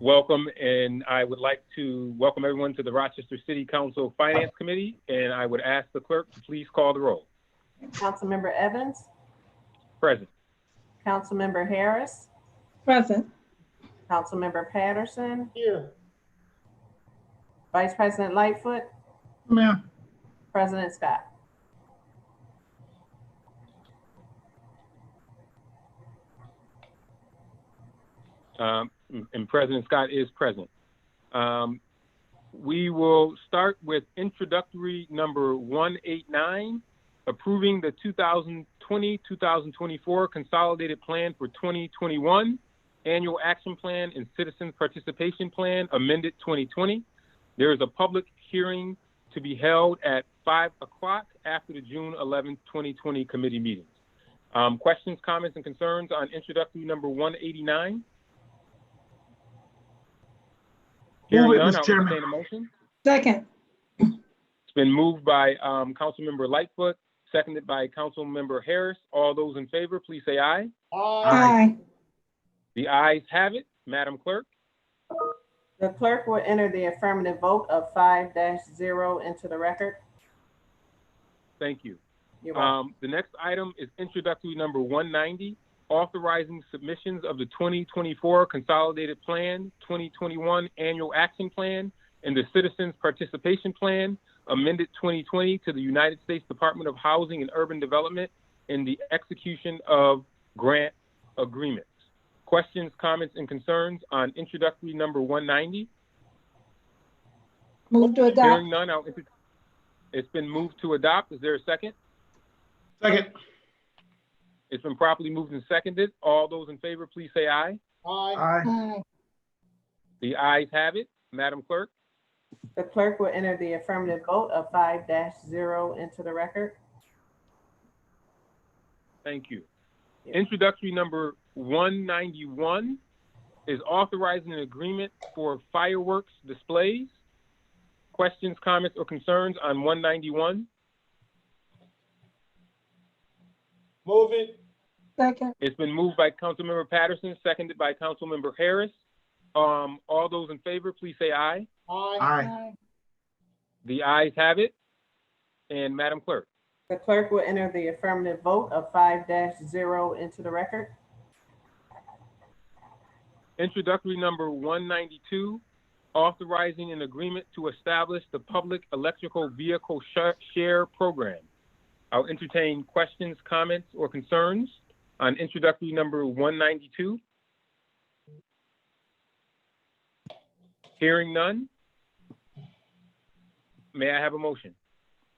Welcome, and I would like to welcome everyone to the Rochester City Council Finance Committee, and I would ask the clerk to please call the roll. Councilmember Evans? Present. Councilmember Harris? Present. Councilmember Patterson? Here. Vice President Lightfoot? Ma'am. President Scott? And President Scott is present. We will start with introductory number 189, approving the 2020-2024 Consolidated Plan for 2021, Annual Action Plan and Citizens Participation Plan, amended 2020. There is a public hearing to be held at 5 o'clock after the June 11, 2020 committee meetings. Questions, comments, and concerns on introductory number 189? Move it, None, Mr. I'll Chairman. entertain a motion. Second. It's been moved by Councilmember Lightfoot, seconded by Councilmember Harris. All those in favor, please say aye. Aye. The ayes have it. Madam Clerk. The clerk will enter the affirmative vote of 5-0 into the record. Thank you. You're welcome. The next item is introductory number 190, authorizing submissions of the 2024 Consolidated Plan, 2021 Annual Action Plan, and the Citizens Participation Plan, amended 2020 to the United States Department of Housing and Urban Development in the execution of grant agreements. Questions, comments, and concerns on introductory number 190? Move to adopt. Hearing none, it's been moved to adopt. Is there a second? Second. It's been properly moved and seconded. All those in favor, please say aye. Aye. Aye. The ayes have it. Madam Clerk. The clerk will enter the affirmative vote of 5-0 into the record. Thank you. Introductory number 191 is authorizing an agreement for fireworks displays. Questions, comments, or concerns on 191? Move it. Second. It's been moved by Councilmember Patterson, seconded by Councilmember Harris. All those in favor, please say aye. Aye. Aye. The ayes have it. And Madam Clerk. The clerk will enter the affirmative vote of 5-0 into the record. Introductory number 192, authorizing an agreement to establish the Public Electrical Vehicle Share Program. I'll entertain questions, comments, or concerns on introductory number 192. Hearing none. May I have a motion?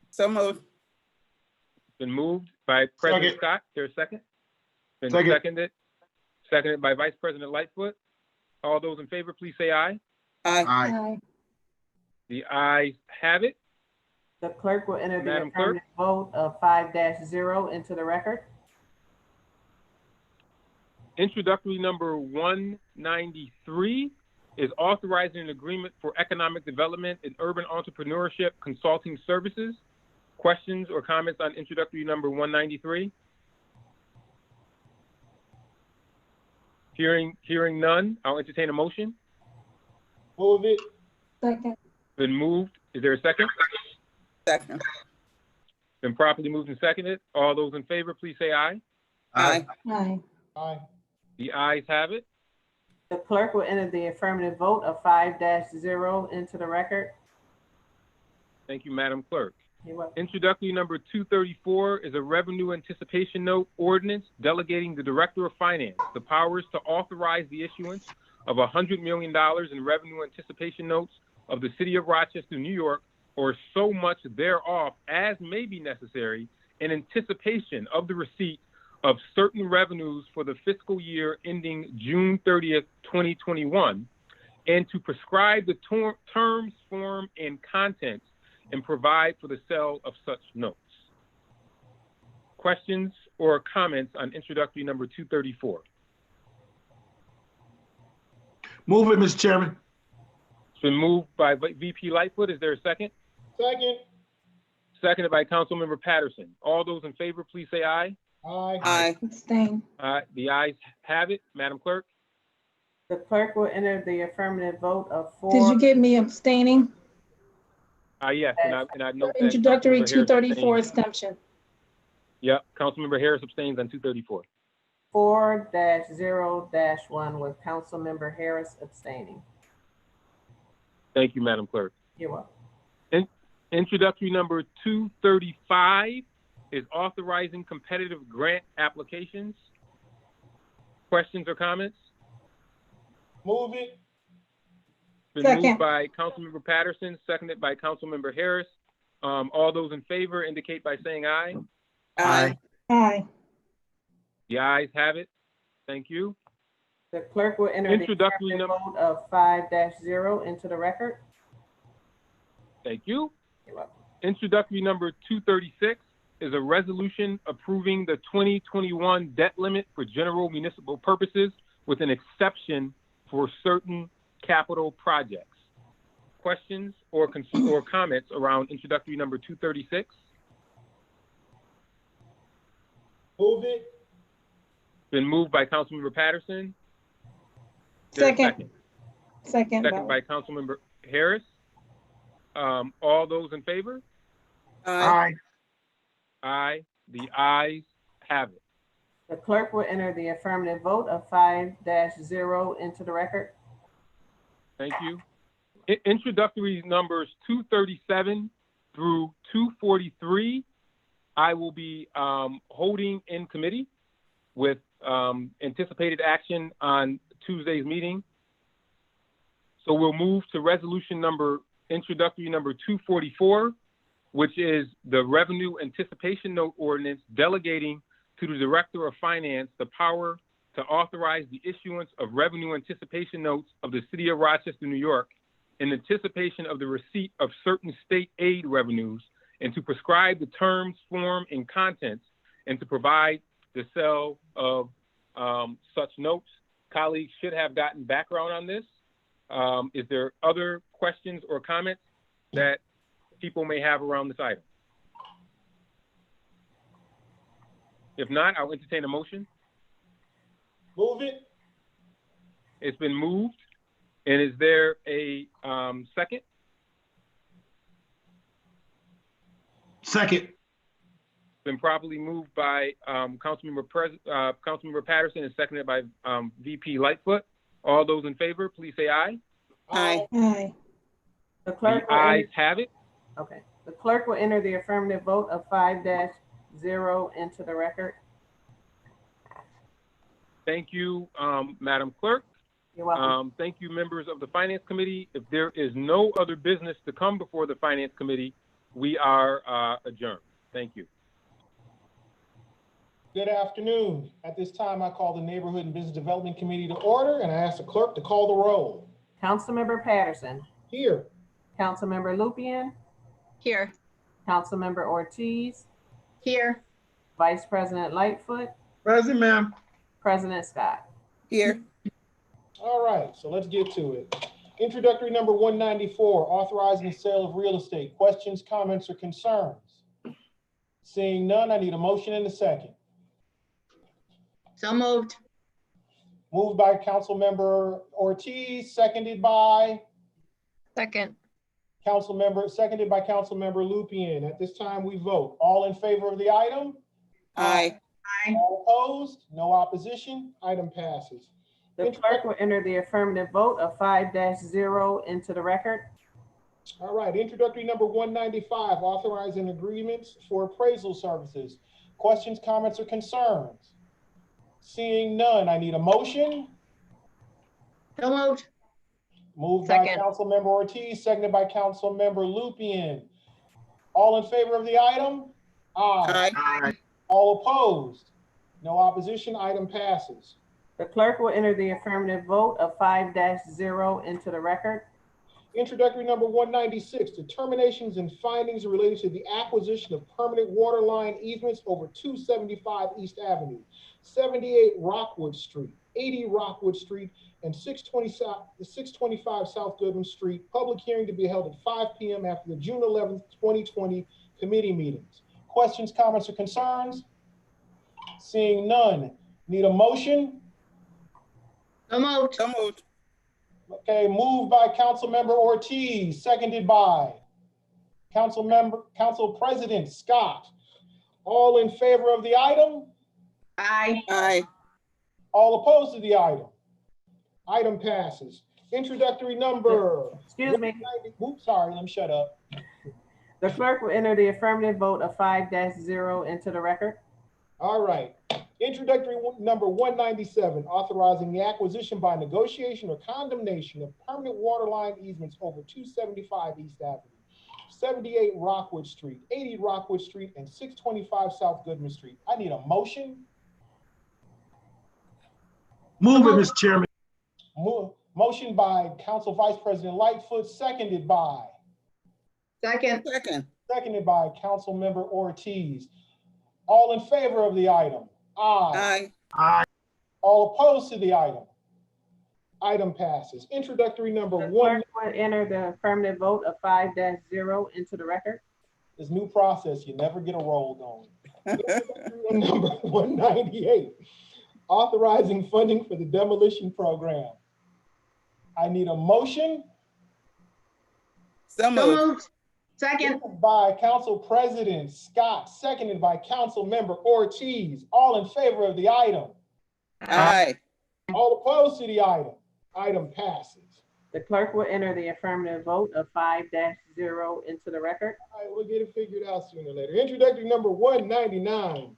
So moved. Been moved by President Second. Scott. There's a second? Been Second. seconded by Vice President Lightfoot. All those in favor, please say aye. Aye. Aye. The ayes have it. The clerk will enter the Madam Clerk. affirmative vote of 5-0 into the record. Introductory number 193 is authorizing an agreement for economic development and urban entrepreneurship consulting services. Questions or comments on introductory number 193? Hearing none, I'll entertain a motion. Move it. Second. Been moved. Is there a second? Second. Been properly moved and seconded. All those in favor, please say aye. Aye. Aye. Aye. The ayes have it. The clerk will enter the affirmative vote of 5-0 into the record. Thank you, Madam Clerk. You're welcome. Introductory number 234 is a revenue anticipation note ordinance delegating the Director of Finance the powers to authorize the issuance of $100 million in revenue anticipation notes of the City of Rochester, New York, or so much thereof as may be necessary in anticipation of the receipt of certain revenues for the fiscal year ending June 30th, 2021, and to prescribe the terms, form, and contents and provide for the sale of such notes. Questions or comments on introductory number 234? Move it, Mr. Chairman. It's been moved by VP Lightfoot. Is there a second? Second. Seconded by Councilmember Patterson. All those in favor, please say aye. Aye. Aye. Abstain. The ayes have it. Madam Clerk. The clerk will enter the affirmative vote of Did you 4. get me abstaining? Yes, and I note that Introductory Councilmember Harris 234 abstains. extension. Yep, Councilmember Harris abstains on 234. 4-0-1 with Councilmember Harris abstaining. Thank you, Madam Clerk. You're welcome. Introductory number 235 is authorizing competitive grant applications. Questions or comments? Move it. Been Second. moved by Councilmember Patterson, seconded by Councilmember Harris. All those in favor indicate by saying aye. Aye. Aye. The ayes have it. Thank you. The clerk will enter the Introductory affirmative vote of 5-0 into the record. Thank you. You're welcome. Introductory number 236 is a resolution approving the 2021 debt limit for general municipal purposes with an exception for certain capital projects. Questions or comments around introductory number 236? Move it. Been moved by Councilmember Patterson. Is there a Second. Second. Second by Councilmember Harris. All those in favor? Aye. Aye. The ayes have it. The clerk will enter the affirmative vote of 5-0 into the record. Thank you. Introductory numbers 237 through 243, I will be holding in committee with anticipated action on Tuesday's meeting. So we'll move to resolution number, introductory number 244, which is the revenue anticipation note ordinance delegating to the Director of Finance the power to authorize the issuance of revenue anticipation notes of the City of Rochester, New York, in anticipation of the receipt of certain state aid revenues, and to prescribe the terms, form, and contents, and to provide the sale of such notes. Colleagues should have gotten background on this. Is there other questions or comments that people may have around this item? If not, I'll entertain a motion. Move it. It's been moved. And is there a second? Second. Been properly moved by Councilmember Patterson and seconded by VP Lightfoot. All those in favor, please say aye. Aye. Aye. The clerk The will ayes enter, have it. okay. The clerk will enter the affirmative vote of 5-0 into the record. Thank you, Madam Clerk. You're welcome. Thank you, members of the Finance Committee. If there is no other business to come before the Finance Committee, we are adjourned. Thank you. Good afternoon. At this time, I call the Neighborhood and Business Development Committee to order, and I ask the clerk to call the roll. Councilmember Patterson. Here. Councilmember Lupian. Here. Councilmember Ortiz. Here. Vice President Lightfoot. Present, ma'am. President Scott. Here. All right, so let's get to it. Introductory number 194, authorizing the sale of real estate. Questions, comments, or concerns? Seeing none, I need a motion and a second. So moved. Moved by Councilmember Ortiz, seconded by Second. seconded by Councilmember Lupian. At this time, we vote. All in favor of the item? Aye. All opposed? No opposition? Item passes. The clerk will enter the affirmative vote of 5-0 into the record. All right, introductory number 195, authorizing agreements for appraisal services. Questions, comments, or concerns? Seeing none, I need a motion. So moved. Moved by Second. Councilmember Ortiz, seconded by Councilmember Lupian. All in favor of the item? Aye. Aye. All opposed? No opposition, item passes. The clerk will enter the affirmative vote of 5-0 into the record. Introductory number 196, determinations and findings related to the acquisition of permanent water line easements over 275 East Avenue, 78 Rockwood Street, 80 Rockwood Street, and 625 South Goodman Street. Public hearing to be held at 5 p.m. after the June 11th, 2020 committee meetings. Questions, comments, or concerns? Seeing none, need a motion? So moved. So moved. Okay, moved by Councilmember Ortiz, seconded by Council President Scott. All in favor of the item? Aye. Aye. All opposed to the item? Item passes. Introductory number. Excuse me. Oops, sorry, let me shut up. The clerk will enter the affirmative vote of 5-0 into the record. All right. Introductory number 197, authorizing the acquisition by negotiation or condemnation of permanent water line easements over 275 East Avenue, 78 Rockwood Street, 80 Rockwood Street, and 625 South Goodman Street. I need a motion. Move it, Mr. Chairman. Motion by Council Vice President Lightfoot, seconded by Second. by Council Member Ortiz. All in favor of the item? Aye. Aye. Aye. All opposed to the item? Item passes. Introductory number The one. clerk will enter the affirmative vote of 5-0 into the record. This new process, you never get a roll going. Introductory number 198, authorizing funding for the demolition program. I need a motion. So So moved. moved. Second. Moved by Council President Scott, seconded by Council Member Ortiz. All in favor of the item? Aye. All opposed to the item? Item passes. The clerk will enter the affirmative vote of 5-0 into the record. All right, we'll get it figured out sooner or later. Introductory number 199,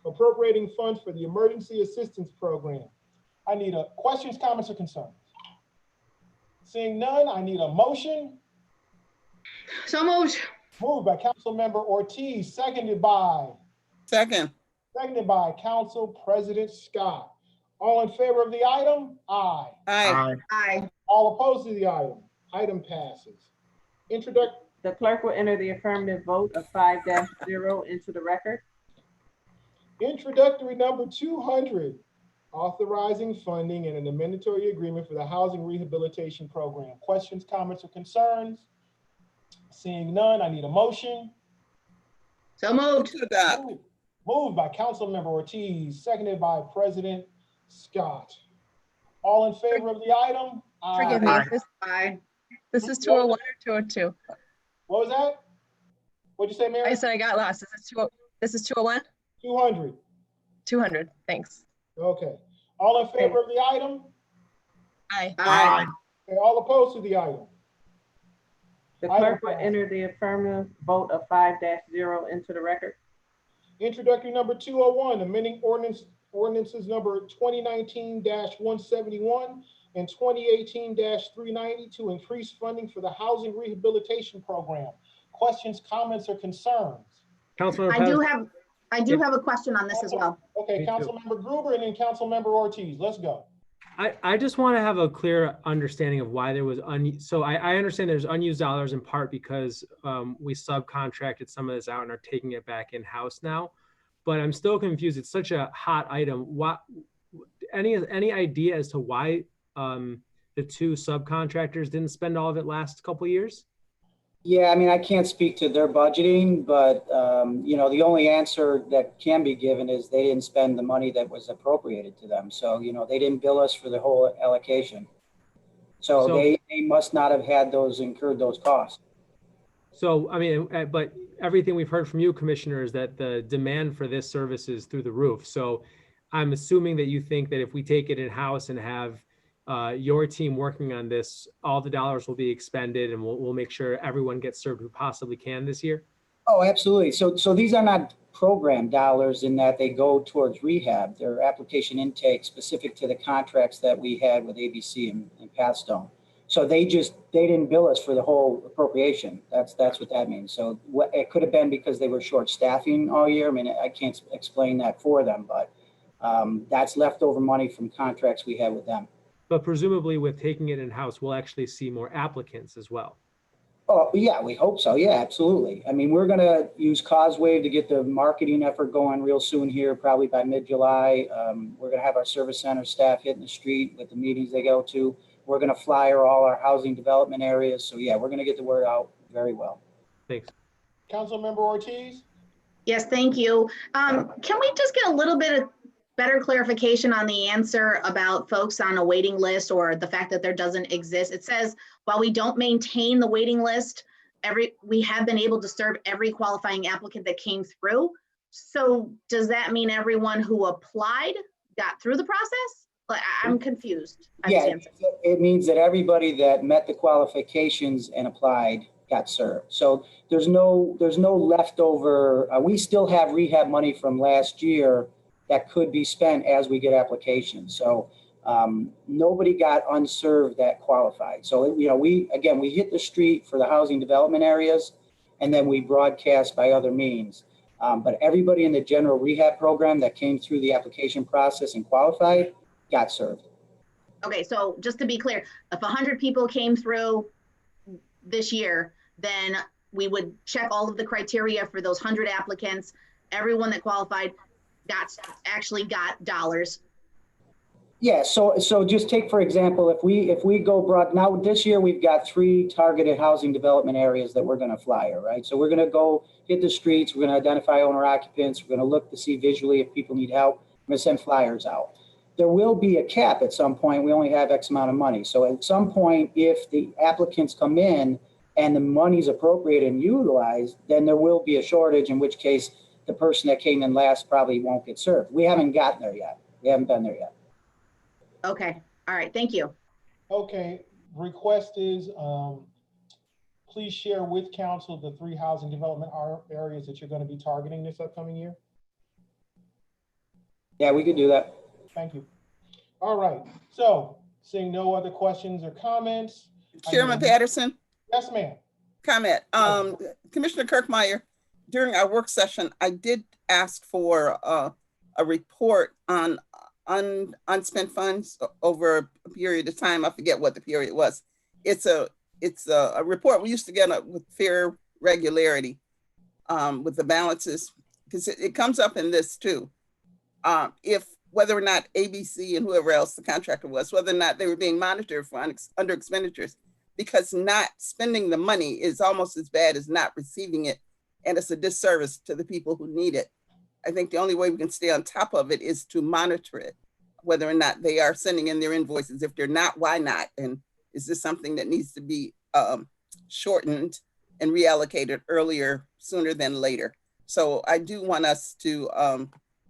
appropriating funds for the Emergency Assistance Program. I need a questions, comments, or concerns? Seeing none, I need a motion. So moved. Moved by Council Member Ortiz, seconded by Second. Council President Scott. All in favor of the item? Aye. Aye. Aye. All opposed to the item? Item passes. The clerk will enter the affirmative vote of 5-0 into the record. Introductory number 200, authorizing funding and an amendatory agreement for the Housing Rehabilitation Program. Questions, comments, or concerns? Seeing none, I need a motion. So moved. To adopt. Moved by Councilmember Ortiz, seconded by President Scott. All in favor of the item? Aye. Forgive me, Aye. is this, Aye. this is 201 or 202? What was that? What'd you say, I Mary? said I got lost. This is 201? 200. 200, thanks. Okay. All in favor of the item? Aye. Aye. Okay, all opposed to the item? The clerk will enter the affirmative vote of 5-0 into the record. Introductory number 201, amending ordinances number 2019-171 and 2018-390 to increase funding for the Housing Rehabilitation Program. Questions, comments, or concerns? Councilmember I do have a question on this as well. Okay, Me too. Councilmember Gruber and then Councilmember Ortiz. Let's go. I just want to have a clear understanding of why there was so I understand there's unused dollars in part because we subcontracted some of this out and are taking it back in-house now, but I'm still confused. It's such a hot item. What any idea as to why the two subcontractors didn't spend all of it last couple of years? Yeah, I mean, I can't speak to their budgeting, but, you know, the only answer that can be given is they didn't spend the money that was appropriated to them. So, you know, they didn't bill us for the whole allocation. So they must not have had incurred those costs. So, I mean, but everything we've heard from you, Commissioner, is that the demand for this service is through the roof. So I'm assuming that you think that if we take it in-house and have your team working on this, all the dollars will be expended and we'll make sure everyone gets served who possibly can this year? Oh, absolutely. So these are not program dollars in that they go towards rehab. They're application intake specific to the contracts that we had with ABC and Pathstone. So they didn't bill us for the whole appropriation. That's what that means. So it could have been because they were short staffing all year. I mean, I can't explain that for them, but that's leftover money from contracts we had with them. But presumably with taking it in-house, we'll actually see more applicants as well. Oh, yeah, we hope so. Yeah, absolutely. I mean, we're going to use Causewave to get the marketing effort going real soon here, probably by mid-July. We're going to have our service center staff hitting the street with the meetings they go to. We're going to flyer all our housing development areas. So, yeah, we're going to get the word out very well. Thanks. Councilmember Ortiz? Yes, thank you. Can we just get a little bit of better clarification on the answer about folks on a waiting list or the fact that there doesn't exist. It says, while we don't maintain the waiting list, we have been able to serve every qualifying applicant that came through. So does that mean everyone who applied got through the process? Like, I'm confused by this Yeah, answer. it means that everybody that met the qualifications and applied got served. So there's no leftover. We still have rehab money from last year that could be spent as we get applications. So nobody got unserved that qualified. So, you know, we hit the street for the housing development areas, and then we broadcast by other means. But everybody in the general rehab program that came through the application process and qualified got served. Okay, so just to be clear, if 100 people came through this year, then we would check all of the criteria for those 100 applicants. Everyone that qualified actually got dollars. Yeah, so just take, for example, if we go broad, now this year we've got 3 targeted housing development areas that we're going to flyer, right? So we're going to go hit the streets, we're going to identify owner occupants, we're going to look to see visually if people need help, we're going to send flyers out. There will be a cap at some point. We only have X amount of money. So at some point, if the applicants come in and the money's appropriated and utilized, then there will be a shortage, in which case the person that came in last probably won't get served. We haven't gotten there yet. We haven't been there yet. Okay, all right, thank you. Okay, request is, please share with council the 3 housing development areas that you're going to be targeting this upcoming year. Yeah, we could do that. Thank you. All right, so seeing no other questions or comments. Chairman Patterson, Yes, ma'am. comment. Commissioner Kirkmeyer, during our work session, I did ask for a report on unspent funds over a period of time. I forget what the period was. It's a report we used to get with fair regularity with the balances, because it comes up in this too. If whether or not ABC and whoever else the contractor was, whether or not they were being monitored for under expenditures, because not spending the money is almost as bad as not receiving it. And it's a disservice to the people who need it. I think the only way we can stay on top of it is to monitor it, whether or not they are sending in their invoices. If they're not, why not? And is this something that needs to be shortened and reallocated earlier, sooner than later? So I do want us to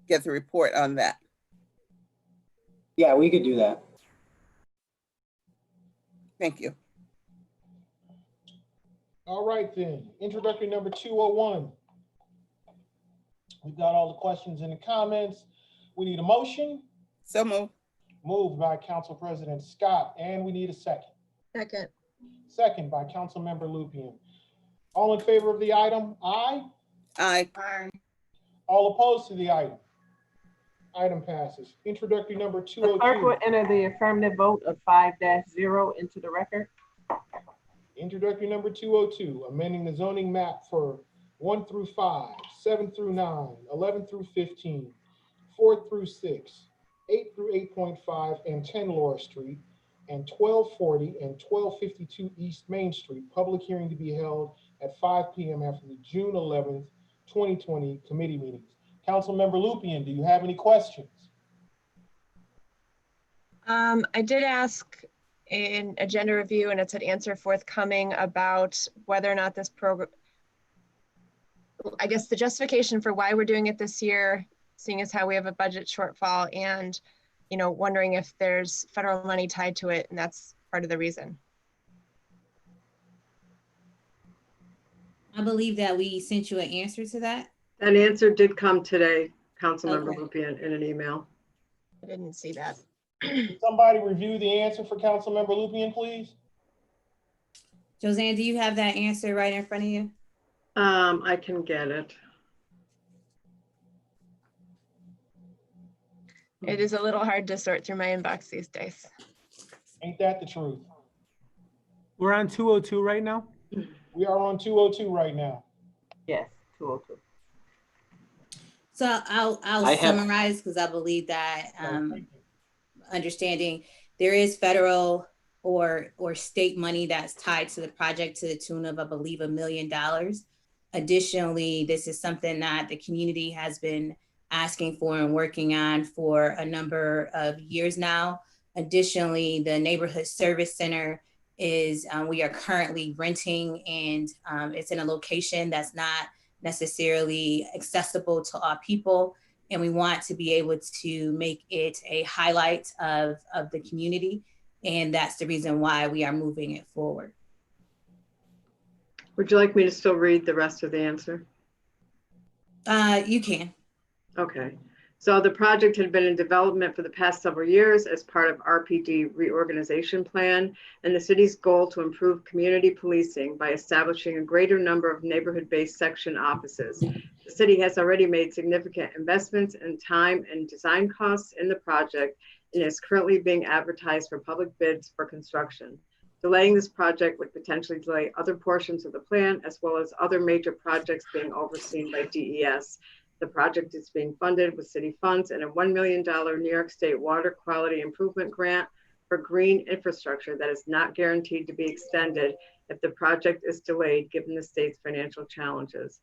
get the report on that. Yeah, we could do that. Thank you. All right then, introductory number 201. We've got all the questions and the comments. We need a motion. So moved. Moved by Council President Scott, and we need a second. Second. Second by Council Member Lupien. All in favor of the item, aye. Aye. Aye. All opposed to the item. Item passes. Introductory number The clerk 202. will enter the affirmative vote of 5-0 into the record. Introductory number 202, amending the zoning map for 1 through 5, 7 through 9, 11 through 15, 4 through 6, 8 through 8.5, and 10 Laura Street, and 1240 and 1252 East Main Street. Public hearing to be held at 5 p.m. after the June 11th, 2020 committee meetings. Councilmember Lupien, do you have any questions? I did ask in agenda review, and it said answer forthcoming about whether or not this program, I guess the justification for why we're doing it this year, seeing as how we have a budget shortfall, and wondering if there's federal money tied to it, and that's part of the reason. I believe that we sent you an answer to that. An answer did come today, Councilmember Okay. Lupien, in an email. I didn't see that. Can somebody review the answer for Councilmember Lupien, please? Joanne, do you have that answer right in front of you? I can get it. It is a little hard to sort through my inbox these days. Ain't that the truth? We're on 202 right now. We are on 202 right now. Yes, 202. So I'll I have- summarize, because I believe that Thank you. understanding there is federal or state money that's tied to the project to the tune of, I believe, $1 million. Additionally, this is something that the community has been asking for and working on for a number of years now. Additionally, the Neighborhood Service Center is, we are currently renting, and it's in a location that's not necessarily accessible to all people. And we want to be able to make it a highlight of the community. And that's the reason why we are moving it forward. Would you like me to still read the rest of the answer? You can. Okay. So the project had been in development for the past several years as part of RPD reorganization plan and the city's goal to improve community policing by establishing a greater number of neighborhood-based section offices. The city has already made significant investments in time and design costs in the project and is currently being advertised for public bids for construction. Delaying this project would potentially delay other portions of the plan, as well as other major projects being overseen by DES. The project is being funded with city funds and a $1 million New York State Water Quality Improvement Grant for green infrastructure that is not guaranteed to be extended if the project is delayed, given the state's financial challenges.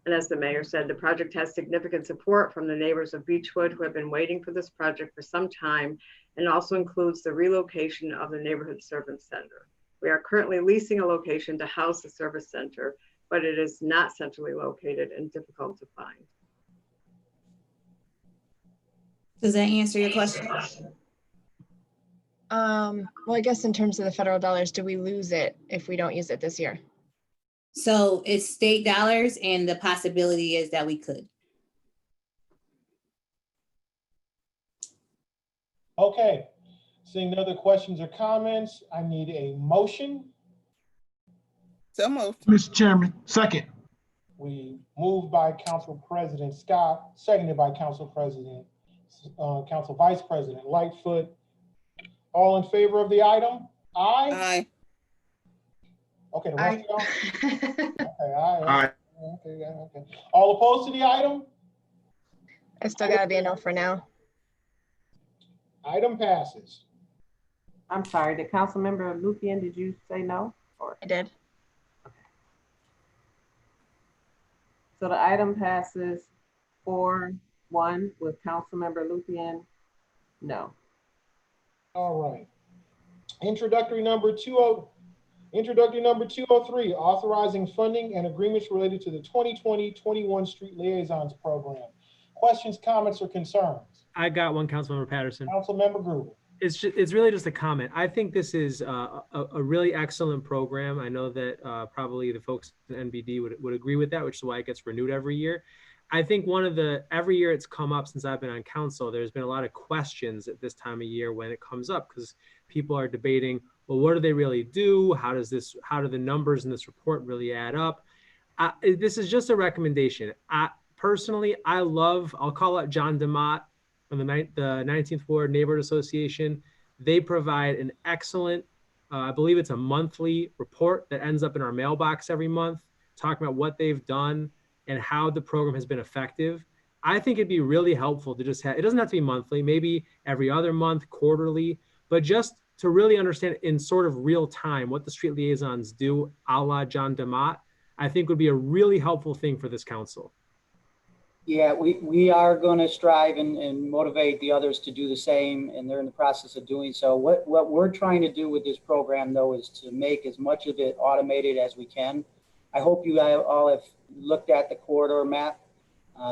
And as the mayor said, the project has significant support from the neighbors of Beechwood who have been waiting for this project for some time, and also includes the relocation of the Neighborhood Service Center. We are currently leasing a location to house the service center, but it is not centrally located and difficult to find. Does that answer your question? Well, I guess in terms of the federal dollars, do we lose it if we don't use it this year? So it's state dollars, and the possibility is that we could. Okay, seeing no other questions or comments, I need a motion. So moved. Mr. Chairman, second. We moved by Council President Scott, seconded by Council Vice President Lightfoot. All in favor of the item? Aye? Aye. Okay, the rest of y'all? Okay, aye. Okay, yeah, okay. All opposed to the item? I still gotta be a no for now. Item passes. I'm sorry, did Councilmember Lupian, did you say no? Or I did. so the item passes 4-1 with Councilmember Lupian, no. All right. Introductory number 203, authorizing funding and agreements related to the 2020-21 Street Liaisons Program. Questions, comments, or concerns? I got one, Councilmember Patterson. Councilmember Gruber. It's really just a comment. I think this is a really excellent program. I know that probably the folks at NBD would agree with that, which is why it gets renewed every year. I think every year it's come up since I've been on council, there's been a lot of questions at this time of year when it comes up, because people are debating, well, what do they really do? How do the numbers in this report really add up? This is just a recommendation. Personally, I'll call out John DeMott from the 19th Ward Neighborhood Association. They provide an excellent, I believe it's a monthly report that ends up in our mailbox every month, talking about what they've done and how the program has been effective. I think it'd be really helpful to just have, it doesn't have to be monthly, maybe every other month, quarterly, but just to really understand in sort of real time what the street liaisons do, a la John DeMott, I think would be a really helpful thing for this council. Yeah, we are going to strive and motivate the others to do the same, and they're in the process of doing so. What we're trying to do with this program, though, is to make as much of it automated as we can. I hope you all have looked at the corridor map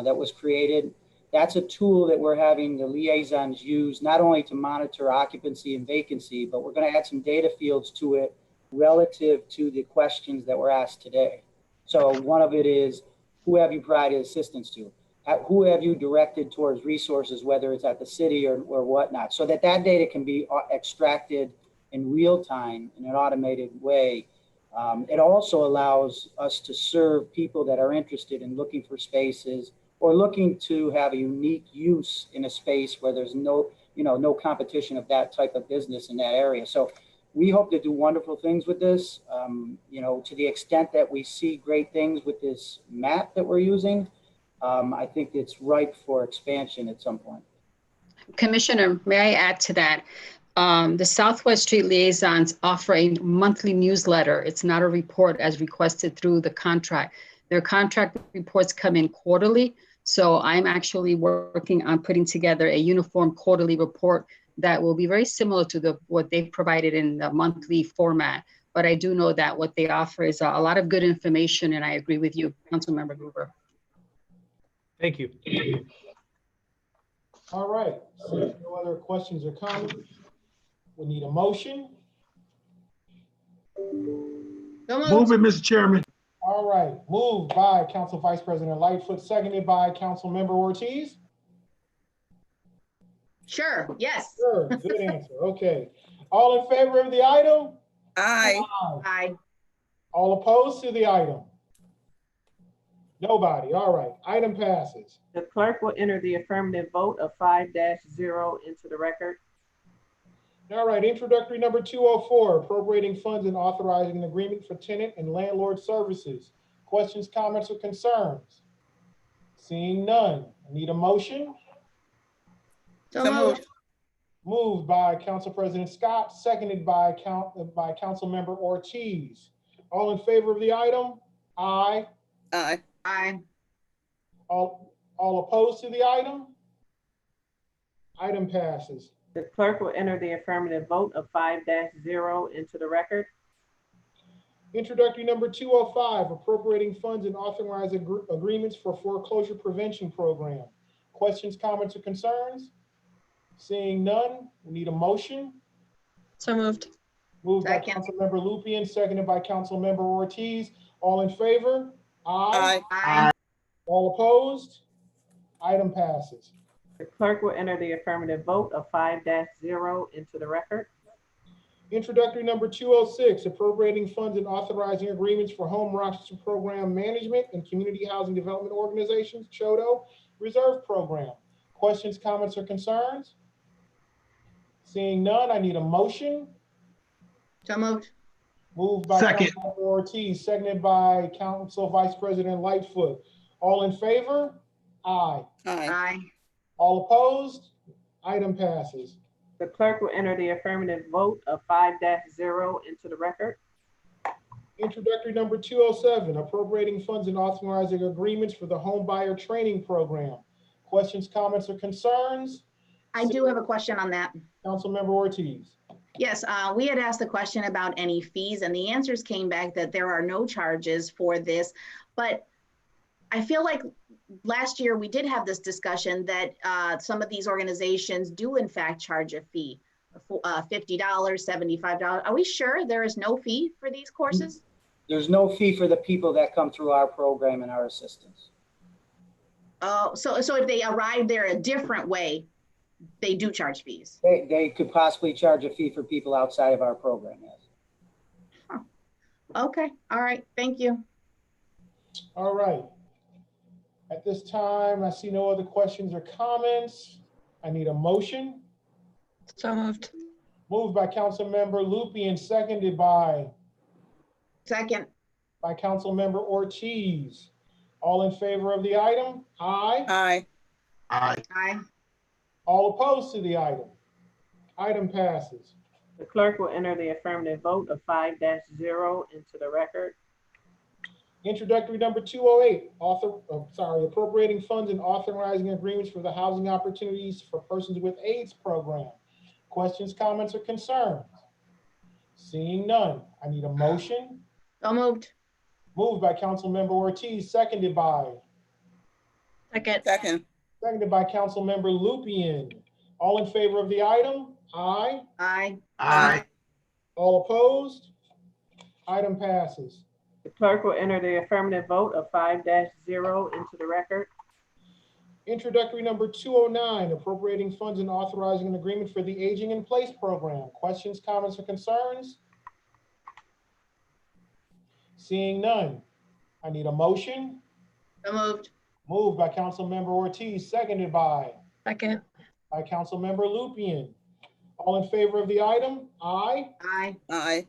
that was created. That's a tool that we're having the liaisons use not only to monitor occupancy and vacancy, but we're going to add some data fields to it relative to the questions that were asked today. So one of it is, who have you provided assistance to? Who have you directed towards resources, whether it's at the city or whatnot, so that data can be extracted in real time in an automated way. It also allows us to serve people that are interested in looking for spaces or looking to have a unique use in a space where there's no competition of that type of business in that area. So we hope to do wonderful things with this. To the extent that we see great things with this map that we're using, I think it's ripe for expansion at some point. Commissioner, may I add to that? The Southwest Street Liaisons offer a monthly newsletter. It's not a report as requested through the contract. Their contract reports come in quarterly. So I'm actually working on putting together a uniform quarterly report that will be very similar to what they've provided in the monthly format. But I do know that what they offer is a lot of good information, and I agree with you, Councilmember Gruber. Thank you. All right, so no other questions or comments? We need a motion. So Move moved. it, Mr. Chairman. All right, moved by Council Vice President Lightfoot, seconded by Councilmember Ortiz. Sure, yes. Sure, good answer. Okay. All in favor of the item? Aye. Aye. All opposed to the item? Nobody. All right, item passes. The clerk will enter the affirmative vote of 5-0 into the record. All right, introductory number 204, appropriating funds and authorizing an agreement for tenant and landlord services. Questions, comments, or concerns? Seeing none, I need a motion. So moved. Moved by Council President Scott, seconded by Councilmember Ortiz. All in favor of the item? Aye. Aye. Aye. All opposed to the item? Item passes. The clerk will enter the affirmative vote of 5-0 into the record. Introductory number 205, appropriating funds and authorizing agreements for foreclosure prevention program. Questions, comments, or concerns? Seeing none, we need a motion. So moved. Moved by Second. Councilmember Lupian, seconded by Councilmember Ortiz. All in favor? Aye. Aye. Aye. All opposed? Item passes. The clerk will enter the affirmative vote of 5-0 into the record. Introductory number 206, appropriating funds and authorizing agreements for home roster program management and community housing development organizations, CHODO, reserve program. Questions, comments, or concerns? Seeing none, I need a motion. So moved. Moved by Second. Councilmember Ortiz, seconded by Council Vice President Lightfoot. All in favor? Aye. Aye. Aye. All opposed? Item passes. The clerk will enter the affirmative vote of 5-0 into the record. Introductory number 207, appropriating funds and authorizing agreements for the home buyer training program. Questions, comments, or concerns? I do have a question on that. Councilmember Ortiz. Yes, we had asked the question about any fees, and the answers came back that there are no charges for this. But I feel like last year we did have this discussion that some of these organizations do in fact charge a fee, $50, $75. Are we sure there is no fee for these courses? There's no fee for the people that come through our program and our assistance. Oh, so if they arrive there a different way, they do charge fees. They could possibly charge a fee for people outside of our program, yes. Okay, all right, thank you. All right. At this time, I see no other questions or comments. I need a motion. So moved. Moved by Councilmember Lupian, seconded by Second. Councilmember Ortiz. All in favor of the item? Aye. Aye. Aye. All opposed to the item? Item passes. The clerk will enter the affirmative vote of 5-0 into the record. Introductory number 208, appropriating funds and authorizing agreements for the housing opportunities for persons with AIDS program. Questions, comments, or concerns? Seeing none, I need a motion. So moved. Moved by Councilmember Ortiz, seconded by Second. Councilmember Lupian. All in favor of the item? Aye. Aye. All opposed? Item passes. The clerk will enter the affirmative vote of 5-0 into the record. Introductory number 209, appropriating funds and authorizing an agreement for the Aging in Place program. Questions, comments, or concerns? Seeing none, I need a motion. So moved. Moved by Councilmember Ortiz, seconded by Second. Councilmember Lupian. All in favor of the item? Aye. Aye. Aye.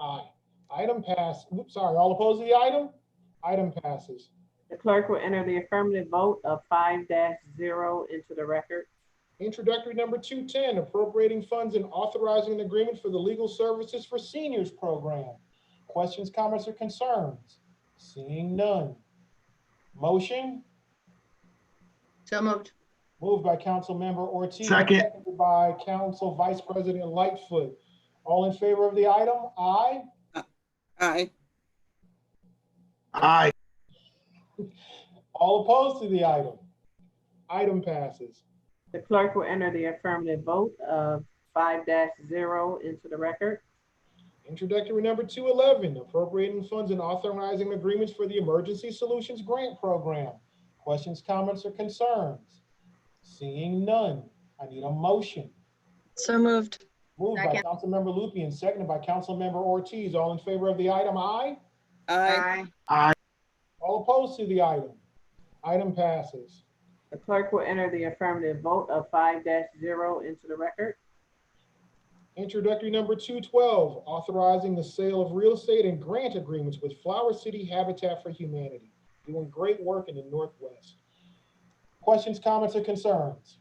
Aye. Item pass. Oops, sorry. All opposed to the item? Item passes. The clerk will enter the affirmative vote of 5-0 into the record. Introductory number 210, appropriating funds and authorizing an agreement for the Legal Services for Seniors program. Questions, comments, or concerns? Seeing none. Motion. So moved. Moved by Councilmember Ortiz. Second. Seconded by Council Vice President Lightfoot. All in favor of the item? Aye. Aye. Aye. All opposed to the item? Item passes. The clerk will enter the affirmative vote of 5-0 into the record. Introductory number 211, appropriating funds and authorizing agreements for the Emergency Solutions Grant Program. Questions, comments, or concerns? Seeing none, I need a motion. So moved. Moved by Councilmember Lupien, seconded by Councilmember Ortiz. All in favor of the item, aye. Aye. Aye. All opposed to the item? Item passes. The clerk will enter the affirmative vote of 5-0 into the record. Introductory number 212, authorizing the sale of real estate and grant agreements with Flower City Habitat for Humanity, doing great work in the Northwest. Questions, comments, or concerns?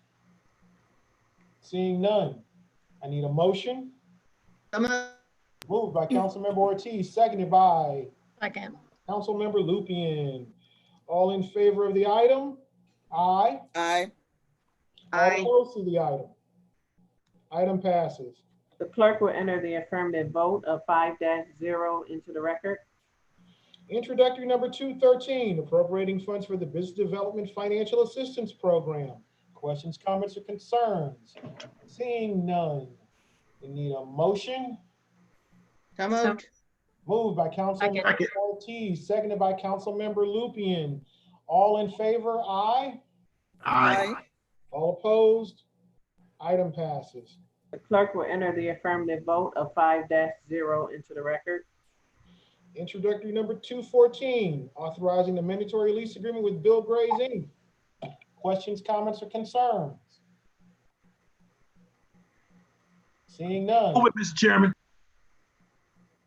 Seeing none, I need a motion. So moved. Moved by Councilmember Ortiz, seconded by Second. Councilmember Lupien. All in favor of the item? Aye. Aye. Aye. All opposed to the item? Item passes. The clerk will enter the affirmative vote of 5-0 into the record. Introductory number 213, appropriating funds for the Business Development Financial Assistance Program. Questions, comments, or concerns? Seeing none, we need a motion. So moved. Moved by Councilmember Ortiz, seconded by Councilmember Lupien. All in favor, aye. Aye. All opposed? Item passes. The clerk will enter the affirmative vote of 5-0 into the record. Introductory number 214, authorizing the mandatory lease agreement with Bill Gray's Inc. Questions, comments, or concerns? Seeing none. Move it, Mr. Chairman.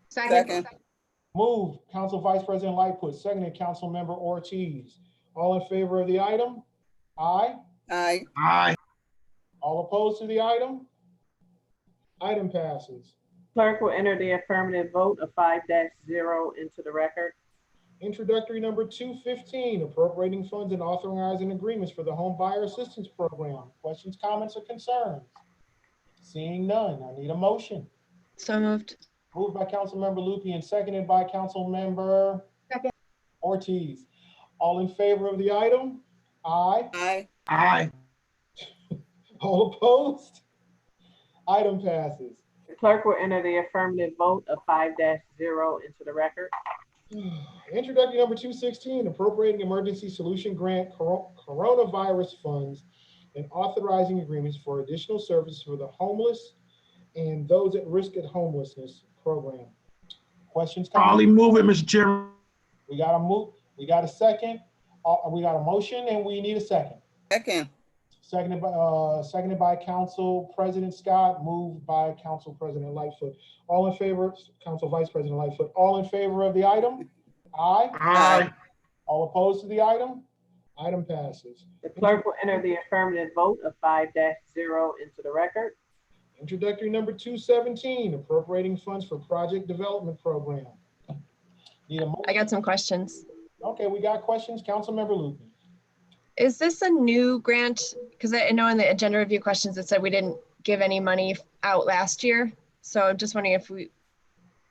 Second. Moved, Council Vice President Lightfoot, seconded Councilmember Ortiz. All in favor of the item? Aye. Aye. Aye. All opposed to the item? Item passes. Clerk will enter the affirmative vote of 5-0 into the record. Introductory number 215, appropriating funds and authorizing agreements for the Home Buyer Assistance Program. Questions, comments, or concerns? Seeing none, I need a motion. So moved. Moved by Councilmember Lupien, seconded by Councilmember Ortiz. All in favor of the item? Aye. Aye. Aye. All opposed? Item passes. The clerk will enter the affirmative vote of 5-0 into the record. Introductory number 216, appropriating emergency solution grant coronavirus funds and authorizing agreements for additional services for the homeless and those at risk of homelessness program. Questions? Probably move it, Mr. Chairman. We got to move. We got a second. We got a motion and we need a second. Second. Seconded by Council President Scott, moved by Council President Lightfoot. All in favor, Council Vice President Lightfoot, all in favor of the item? Aye. Aye. All opposed to the item? Item passes. The clerk will enter the affirmative vote of 5-0 into the record. Introductory number 217, appropriating funds for project development program. Need a motion? I got some questions. Okay, we got questions. Councilmember Lupien. Is this a new grant? Because I know in the agenda review questions, it said we didn't give any money out last year. So I'm just wondering if we.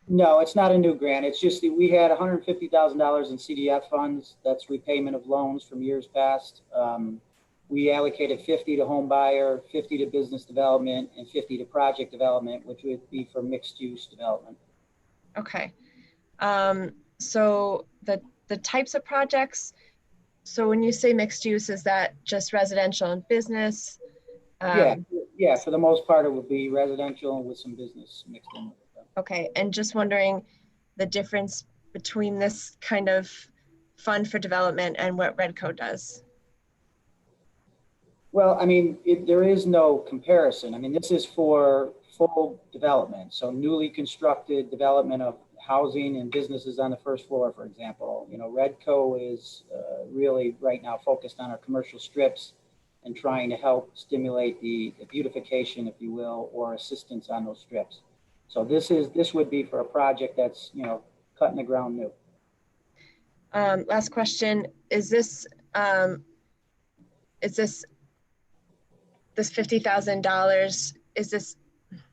No, it's not a new grant. It's just that we had $150,000 in CDF funds. That's repayment of loans from years past. We allocated 50 to home buyer, 50 to business development, and 50 to project development, which would be for mixed use development. Okay. So the types of projects, so when you say mixed use, is that just residential and business? Yeah, for the most part, it would be residential with some business mixed in. Okay, and just wondering the difference between this kind of fund for development and what Redco does. Well, I mean, there is no comparison. I mean, this is for full development. So newly constructed development of housing and businesses on the first floor, for example. You know, Redco is really right now focused on our commercial strips and trying to help stimulate the beautification, if you will, or assistance on those strips. So this would be for a project that's, you know, cutting the ground new. Last question, is this is this $50,000, is this,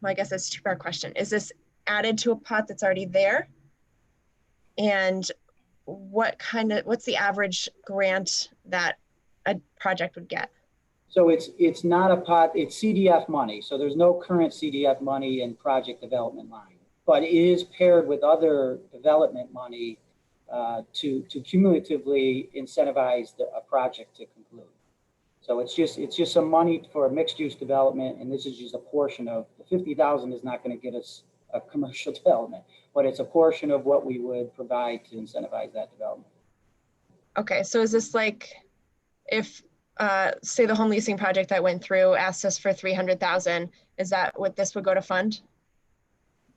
well, I guess that's a two-part question. Is this added to a pot that's already there? And what's the average grant that a project would get? So it's not a pot, it's CDF money. So there's no current CDF money in project development line, but it is paired with other development money to cumulatively incentivize a project to conclude. So it's just some money for mixed use development, and this is just a portion of the 50,000 is not going to get us a commercial development, but it's a portion of what we would provide to incentivize that development. Okay, so is this like if say the home leasing project that went through asked us for 300,000, is that what this would go to fund?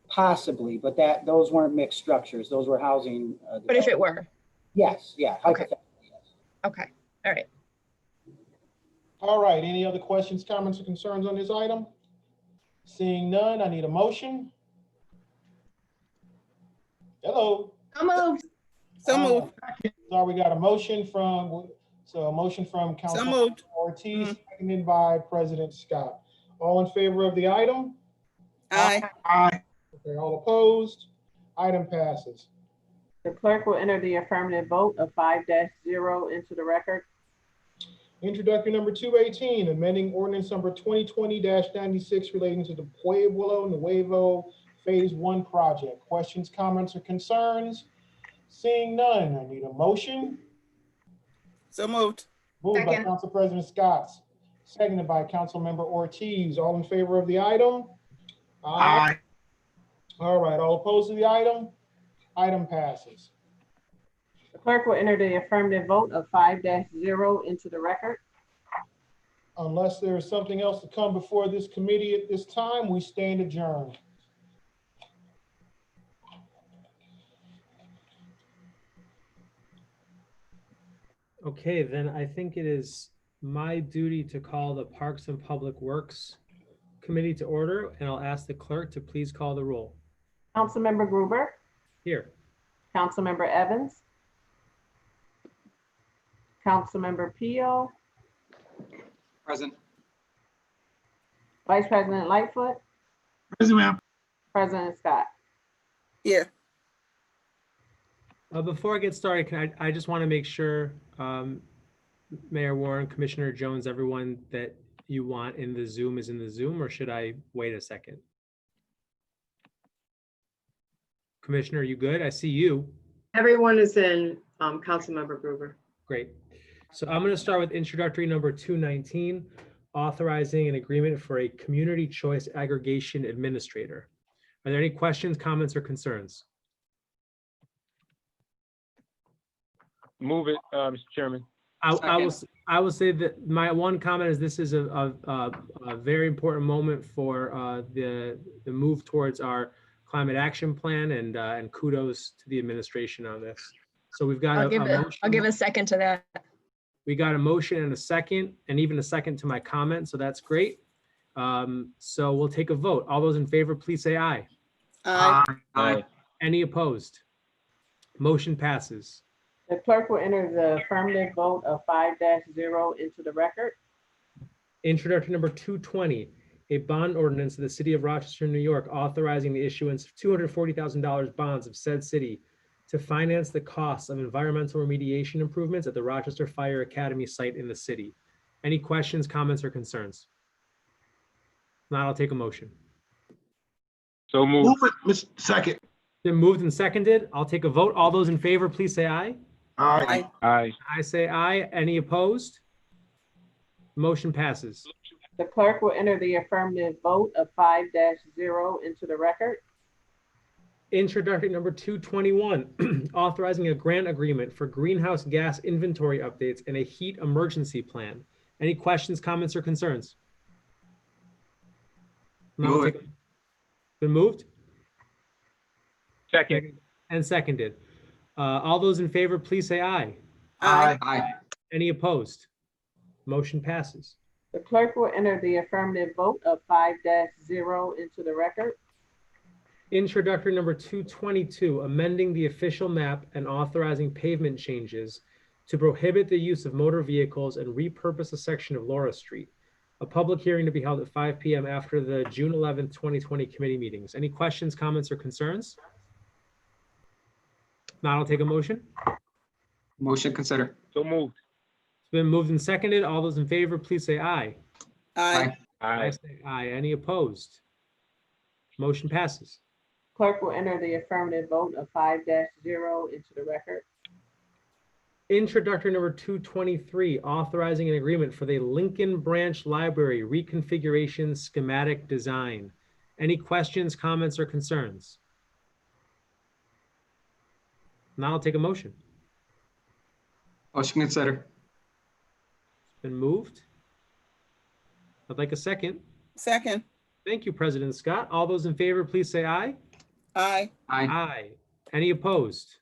Possibly, but those weren't mixed structures. Those were housing. But if it were? Yes, yeah. Okay. Okay, all right. All right, any other questions, comments, or concerns on this item? Seeing none, I need a motion. Hello. So moved. So moved. So we got a motion from, Councilman moved. Ortiz, seconded by President Scott. All in favor of the item? Aye. Aye. Okay, all opposed? Item passes. The clerk will enter the affirmative vote of 5-0 into the record. Introductory number 218, amending ordinance number 2020-96 relating to the Pueblo Nuevo Phase 1 project. Questions, comments, or concerns? Seeing none, I need a motion. So moved. Moved by Second. Council President Scott, seconded by Councilmember Ortiz. All in favor of the item? Aye. All right, all opposed to the item? Item passes. The clerk will enter the affirmative vote of 5-0 into the record. Unless there is something else to come before this committee at this time, we stand adjourned. Okay, then I think it is my duty to call the Parks and Public Works Committee to order, and I'll ask the clerk to please call the roll. Councilmember Gruber, Here. Councilmember Evans, Councilmember Peel, Present. Vice President Lightfoot, Present, ma'am. President Scott. Here. Before I get started, I just want to make sure, Mayor Warren, Commissioner Jones, everyone that you want in the Zoom is in the Zoom, or should I wait a second? Commissioner, you good? I see you. Everyone is in, Councilmember Gruber. Great. So I'm going to start with introductory number 219, authorizing an agreement for a community choice aggregation administrator. Are there any questions, comments, or concerns? Move it, Mr. Chairman. I will say that my one comment is this is a very important moment for the move towards our climate action plan, and kudos to the administration on this. So we've got I'll give a second to that. We got a motion and a second, and even a second to my comment, so that's great. So we'll take a vote. All those in favor, please say aye. Aye. Aye. Any opposed? Motion passes. The clerk will enter the affirmative vote of 5-0 into the record. Introductory number 220, a bond ordinance of the City of Rochester, New York, authorizing the issuance of $240,000 bonds of said city to finance the costs of environmental remediation improvements at the Rochester Fire Academy site in the city. Any questions, comments, or concerns? If not, I'll take a motion. So move. Move it, Mr. Second. Been moved and seconded. I'll take a vote. All those in favor, please say aye. Aye. Aye. I say aye. Any opposed? Motion passes. The clerk will enter the affirmative vote of 5-0 into the record. Introductory number 221, authorizing a grant agreement for greenhouse gas inventory updates and a heat emergency plan. Any questions, comments, or concerns? No, Move it. Been moved Second. and seconded. All those in favor, please say aye. Aye. Aye. Any opposed? Motion passes. The clerk will enter the affirmative vote of 5-0 into the record. Introductory number 222, amending the official map and authorizing pavement changes to prohibit the use of motor vehicles and repurpose a section of Laura Street. A public hearing to be held at 5 p.m. after the June 11th, 2020 committee meetings. Any questions, comments, or concerns? Now I'll take a motion. Motion consider. So moved. It's been moved and seconded. All those in favor, please say aye. Aye. I Aye. say aye. Any opposed? Motion passes. Clerk will enter the affirmative vote of 5-0 into the record. Introductory number 223, authorizing an agreement for the Lincoln Branch Library reconfiguration schematic design. Any questions, comments, or concerns? Now I'll take a motion. Motion consider. It's been moved. I'd like a second. Second. Thank you, President Scott. All those in favor, please say aye. Aye. Aye. Aye. Any opposed?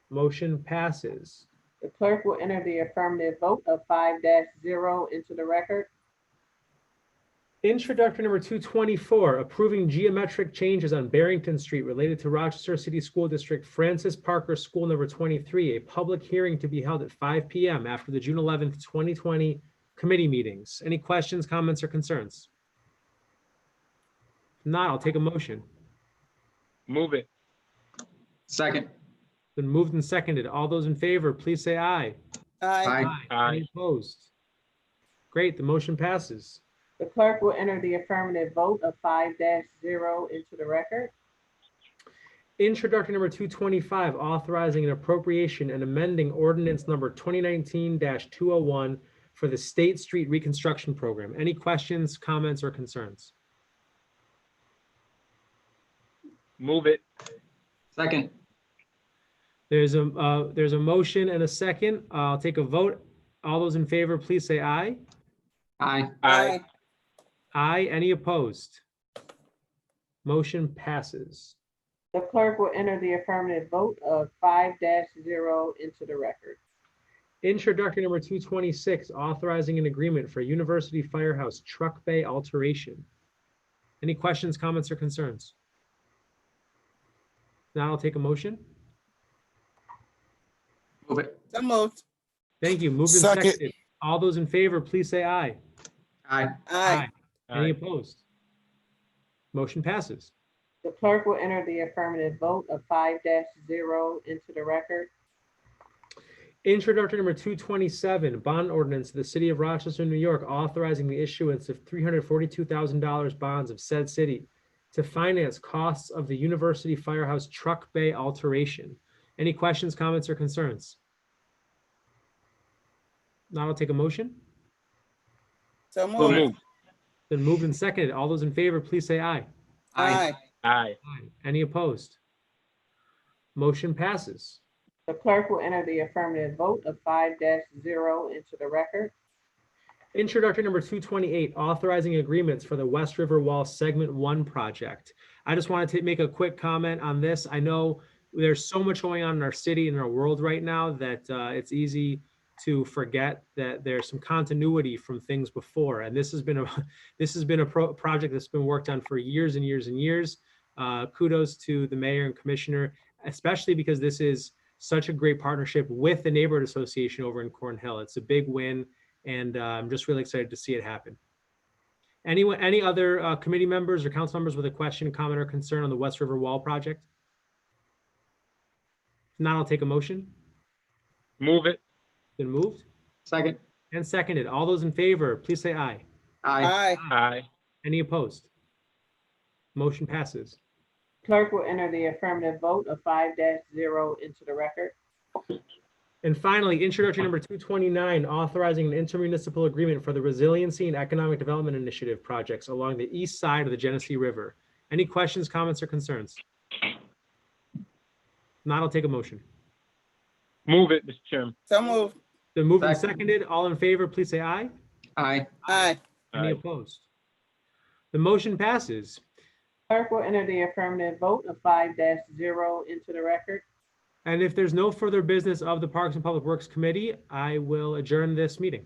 Motion passes. The clerk will enter the affirmative vote of 5-0 into the record. Introductory number 224, approving geometric changes on Barrington Street related to Rochester City School District Francis Parker School number 23, a public hearing to be held at 5 p.m. after the June 11th, 2020 committee meetings. Any questions, comments, or concerns? If not, I'll take a motion. Move it. Second. Been moved and seconded. All those in favor, please say aye. Aye. Aye. Any opposed? Great, the motion passes. The clerk will enter the affirmative vote of 5-0 into the record. Introductory number 225, authorizing an appropriation and amending ordinance number 2019-201 for the State Street Reconstruction Program. Any questions, comments, or concerns? Move it. Second. There's a motion and a second. I'll take a vote. All those in favor, please say aye. Aye. Aye. Aye. Any opposed? Motion passes. The clerk will enter the affirmative vote of 5-0 into the record. Introductory number 226, authorizing an agreement for University Firehouse Truck Bay alteration. Any questions, comments, or concerns? Now I'll take a motion. Move it. So moved. Thank you. Moved and Second. seconded. All those in favor, please say aye. Aye. Aye. Any Aye. opposed? Motion passes. The clerk will enter the affirmative vote of 5-0 into the record. Introductory number 227, bond ordinance of the city of Rochester, New York, authorizing the issuance of $342,000 bonds of said city to finance costs of the University Firehouse Truck Bay alteration. Any questions, comments, or concerns? Now I'll take a motion. So So moved. moved. Then moved and seconded. All those in favor, please say aye. Aye. Aye. Aye. Any opposed? Motion passes. The clerk will enter the affirmative vote of 5-0 into the record. Introductory number 228, authorizing agreements for the West River Wall Segment 1 project. I just wanted to make a quick comment on this. I know there's so much going on in our city and our world right now that it's easy to forget that there's some continuity from things before. And this has been a project that's been worked on for years and years and years. Kudos to the mayor and commissioner, especially because this is such a great partnership with the neighborhood association over in Cornhill. It's a big win, and I'm just really excited to see it happen. Any other committee members or council members with a question, comment, or concern on the West River Wall project? If not, I'll take a motion. Move it. Been moved Second. and seconded. All those in favor, please say aye. Aye. Aye. Aye. Any opposed? Motion passes. Clerk will enter the affirmative vote of 5-0 into the record. And finally, introductory number 229, authorizing an intermunicipal agreement for the Resiliency and Economic Development Initiative projects along the east side of the Genesee River. Any questions, comments, or concerns? Not, I'll take a motion. Move it, Mr. Chairman. So moved. Then moved and Second. seconded. All in favor, please say aye. Aye. Aye. Any Aye. opposed? The motion passes. Clerk will enter the affirmative vote of 5-0 into the record. And if there's no further business of the Parks and Public Works Committee, I will adjourn this meeting.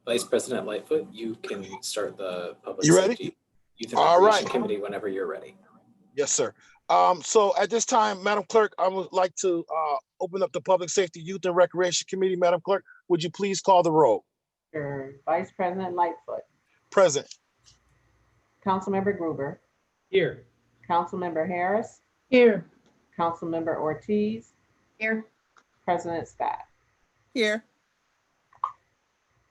Vice President Lightfoot, you can start the Public You ready? Safety Youth and All Recreation right. Committee whenever you're ready. Yes, sir. So at this time, Madam Clerk, I would like to open up the Public Safety, Youth and Recreation Committee. Madam Clerk, would you please call the roll? Sure. Vice President Lightfoot, Present. Councilmember Gruber, Here. Councilmember Harris, Here. Councilmember Ortiz, Here. President Scott. Here.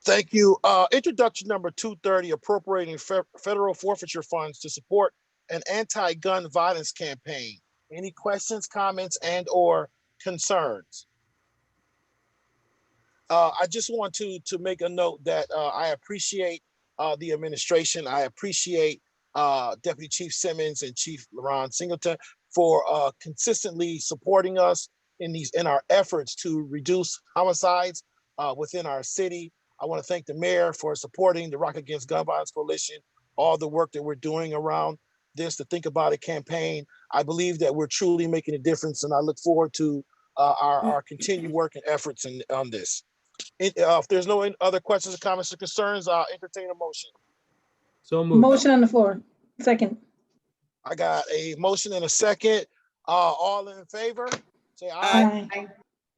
Thank you. Introduction number 230, appropriating federal forfeiture funds to support an anti-gun violence campaign. Any questions, comments, and or concerns? I just want to make a note that I appreciate the administration. I appreciate Deputy Chief Simmons and Chief LaRon Singleton for consistently supporting us in our efforts to reduce homicides within our city. I want to thank the mayor for supporting the Rock Against Gun Violence Coalition, all the work that we're doing around this, the Think About It campaign. I believe that we're truly making a difference, and I look forward to our continued work and efforts on this. If there's no other questions, comments, or concerns, I'll entertain a motion. So moved. Motion on the floor. Second. I got a motion and a second. All in favor, say aye. Aye.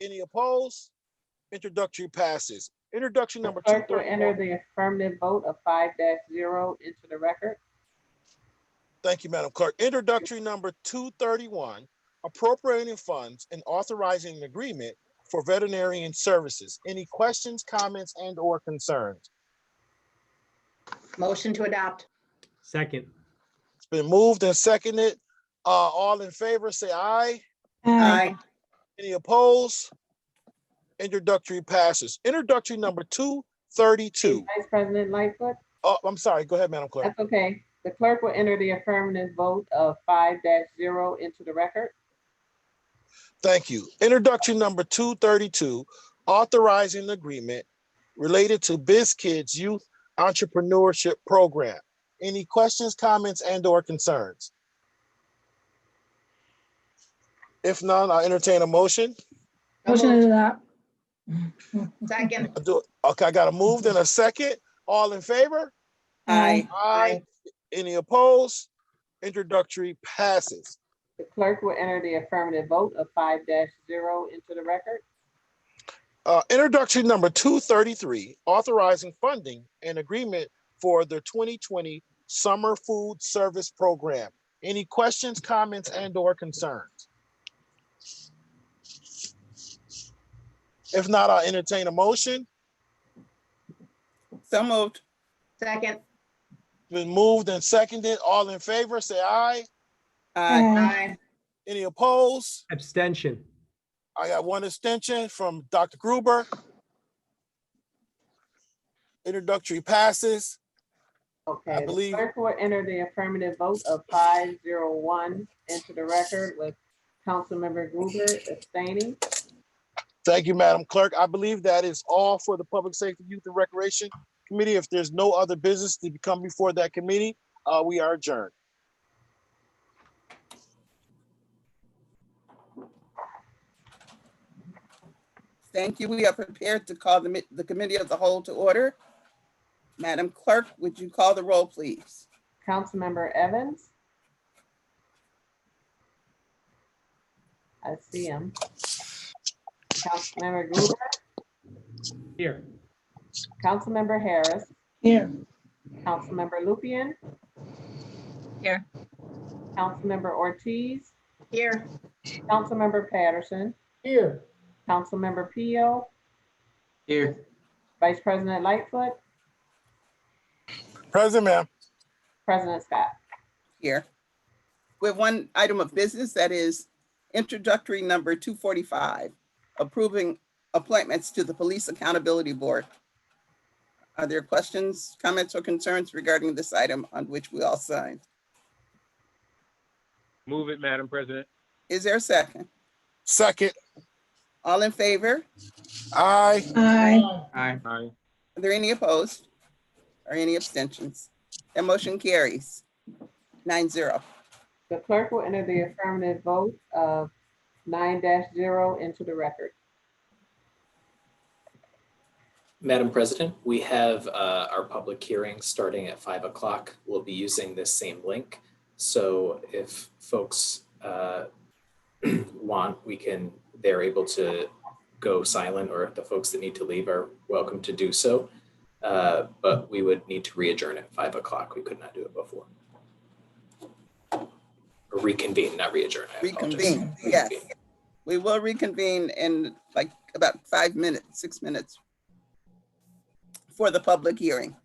Any opposed? Introductory passes. Introduction The number clerk will enter 231. the affirmative vote of 5-0 into the record. Thank you, Madam Clerk. Introductory number 231, appropriating funds and authorizing an agreement for veterinarian services. Any questions, comments, and or concerns? Motion to adopt. Second. It's been moved and seconded. All in favor, say aye. Aye. Any opposed? Introductory passes. Introductory number 232. Vice President Lightfoot, Oh, I'm sorry. Go ahead, Madam Clerk. that's okay. The clerk will enter the affirmative vote of 5-0 into the record. Thank you. Introduction number 232, authorizing an agreement related to BizKids Youth Entrepreneurship Program. Any questions, comments, and or concerns? If none, I'll entertain a motion. Motion to adopt. Second. Okay, I got a move and a second. All in favor? Aye. Aye. Any opposed? Introductory passes. The clerk will enter the affirmative vote of 5-0 into the record. Introduction number 233, authorizing funding and agreement for the 2020 Summer Food Service Program. Any questions, comments, and or concerns? If not, I'll entertain a motion. So moved. Second. Been moved and seconded. All in favor, say aye. Aye. Aye. Any opposed? Abstention. I got one abstention from Dr. Gruber. Introductory passes. Okay, I the believe- clerk will enter the affirmative vote of 501 into the record with Councilmember Gruber abstaining. Thank you, Madam Clerk. I believe that is all for the Public Safety, Youth, and Recreation Committee. If there's no other business to come before that committee, we are adjourned. Thank you. We are prepared to call the Committee of the Whole to order. Madam Clerk, would you call the roll, please? Councilmember Evans. I see him. Councilmember Gruber, Here. Councilmember Harris, Here. Councilmember Lupian. Here. Councilmember Ortiz, Here. Councilmember Patterson, Here. Councilmember Pio, Here. Vice President Lightfoot, Present, ma'am. President Scott. Here. We have one item of business, that is introductory number 245, approving appointments to the Police Accountability Board. Are there questions, comments, or concerns regarding this item on which we all signed? Move it, Madam President. Is there a second? Second. All in favor? Aye. Aye. Aye. Aye. Are there any opposed or any abstentions? That motion carries 9-0. The clerk will enter the affirmative vote of 9-0 into the record. Madam President, we have our public hearing starting at 5 o'clock. We'll be using this same link. So if folks want, they're able to go silent, or if the folks that need to leave are welcome to do so. But we would need to re-adjourn at 5 o'clock. We could not do it before. Or reconvene, not re-adjourn. I apologize. Reconvene, yes. We will reconvene in like about 5 minutes, 6 minutes for the public hearing.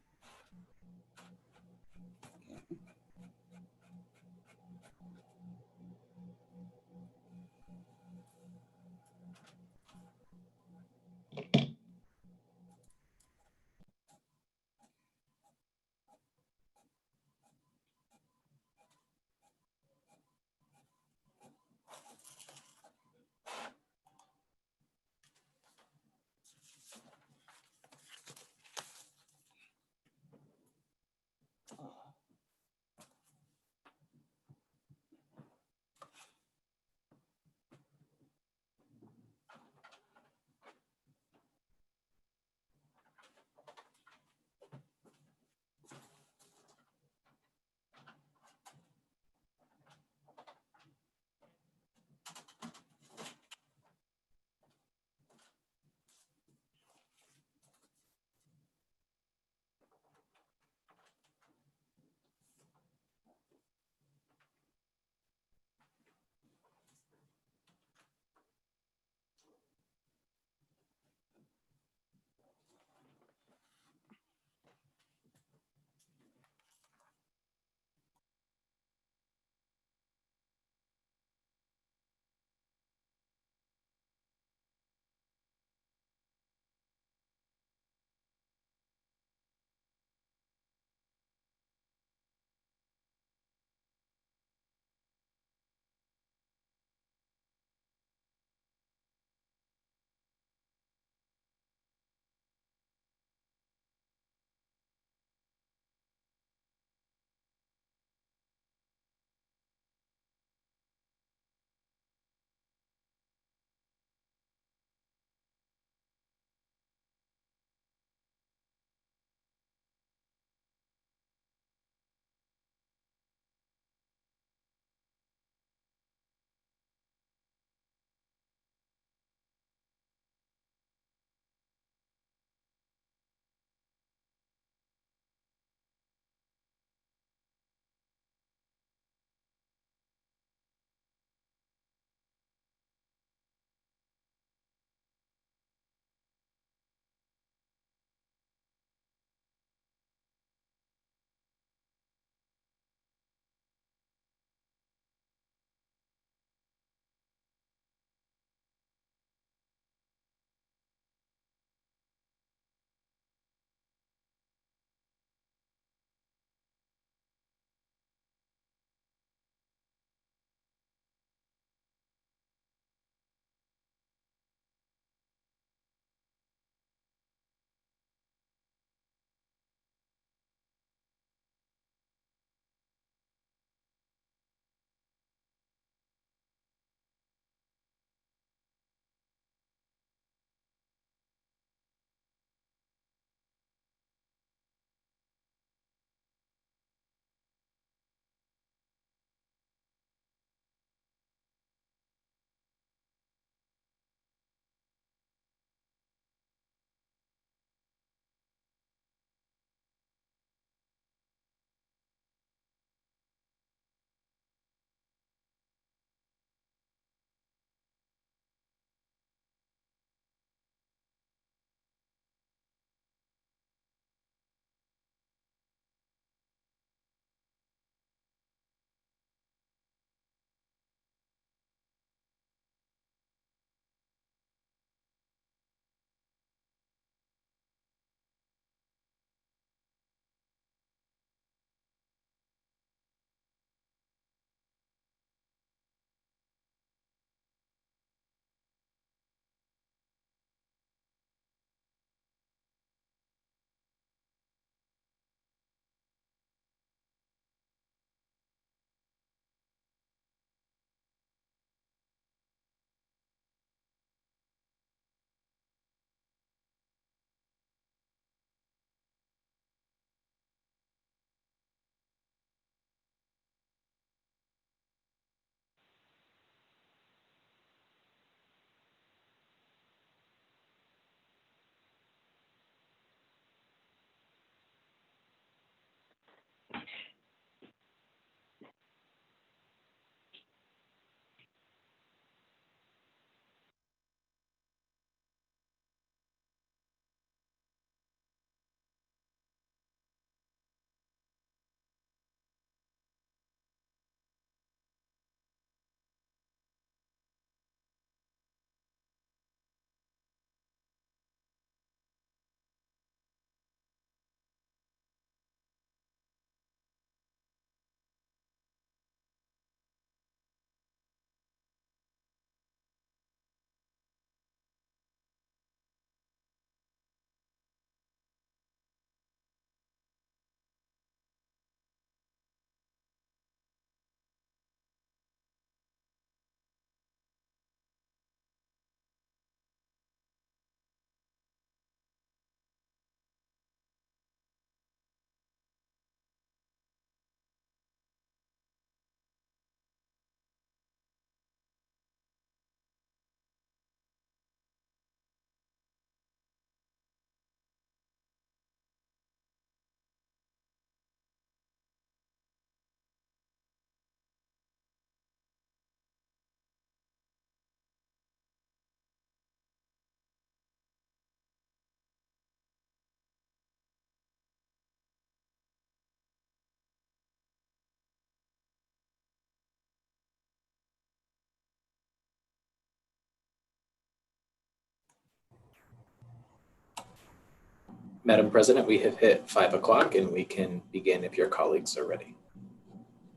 Madam President, we have hit 5 o'clock and we can begin if your colleagues are ready.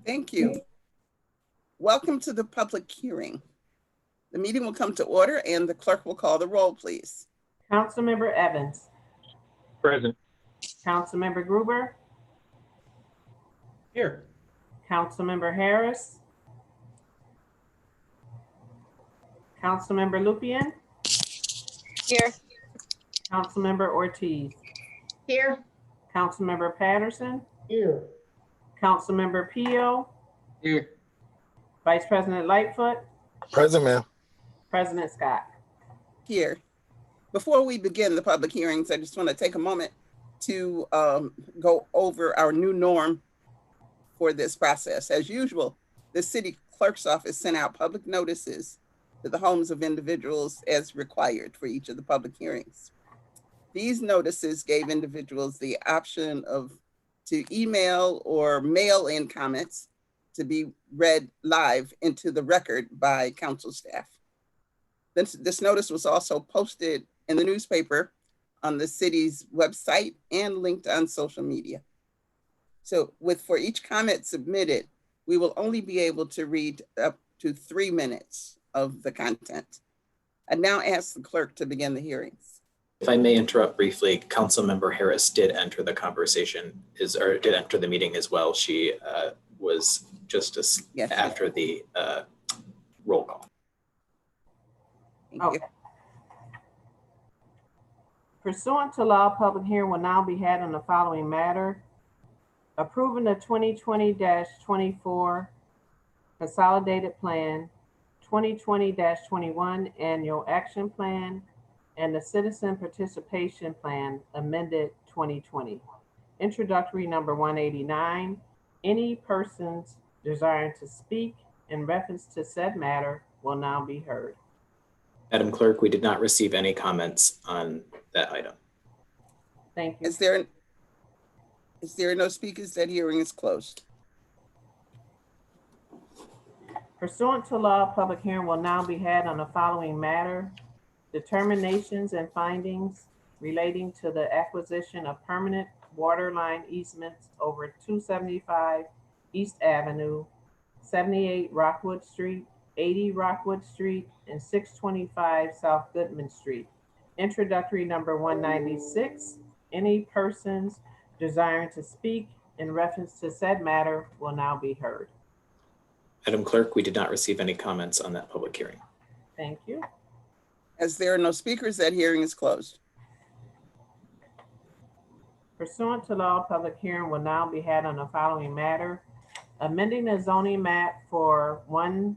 Thank you. Welcome to the public hearing. The meeting will come to order and the clerk will call the roll, please. Councilmember Evans, Present. Councilmember Gruber, Here. Councilmember Harris, Councilmember Lupian, Here. Councilmember Ortiz, Here. Councilmember Patterson, Here. Councilmember Pio, Here. Vice President Lightfoot, Present, ma'am. President Scott. Here. Before we begin the public hearings, I just want to take a moment to go over our new norm for this process. As usual, the city clerk's office sent out public notices to the homes of individuals as required for each of the public hearings. These notices gave individuals the option to email or mail in comments to be read live into the record by council staff. This notice was also posted in the newspaper, on the city's website, and linked on social media. So for each comment submitted, we will only be able to read up to 3 minutes of the content. I now ask the clerk to begin the hearings. If I may interrupt briefly, Councilmember Harris did enter the conversation, did enter the meeting as well. She was just after the roll call. Thank you. Okay. Pursuant to law, public hearing will now be had on the following matter. Approving the 2020-24 Consolidated Plan, 2020-21 Annual Action Plan, and the Citizen Participation Plan amended 2020. Introductory number 189. Any persons desiring to speak in reference to said matter will now be heard. Madam Clerk, we did not receive any comments on that item. Thank you. Is there no speakers? That hearing is closed. Pursuant to law, public hearing will now be had on the following matter. Determinations and findings relating to the acquisition of permanent water line easements over 275 East Avenue, 78 Rockwood Street, 80 Rockwood Street, and 625 South Goodman Street. Introductory number 196. Any persons desiring to speak in reference to said matter will now be heard. Madam Clerk, we did not receive any comments on that public hearing. Thank you. As there are no speakers, that hearing is closed. Pursuant to law, public hearing will now be had on the following matter. Amending the zoning map for 1-5,